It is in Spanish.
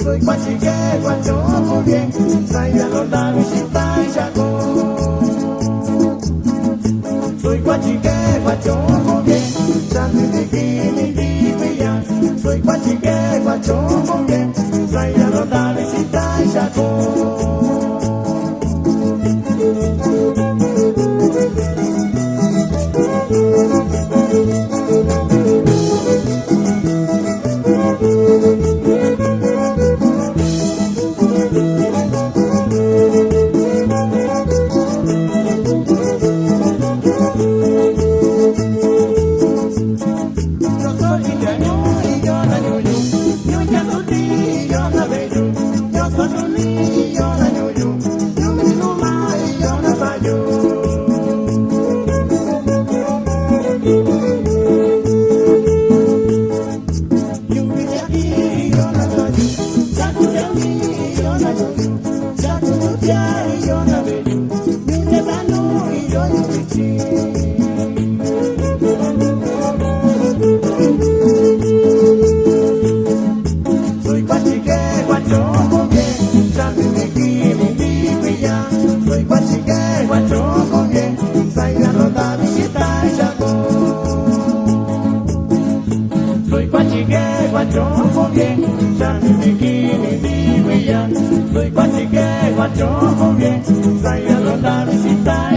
Soy guachique, guachoco bien, saya londa visita y chaco. Soy guachique, guachoco bien, santi bikini divya. Soy guachique, guachoco bien, saya londa visita y chaco. Soy guachique, guachoco bien, santi bikini divya. Soy guachique, guachoco bien, saya londa visita y chaco. Soy guachique, guachoco bien, santi bikini divya. Soy guachique, guachoco bien, saya londa visita.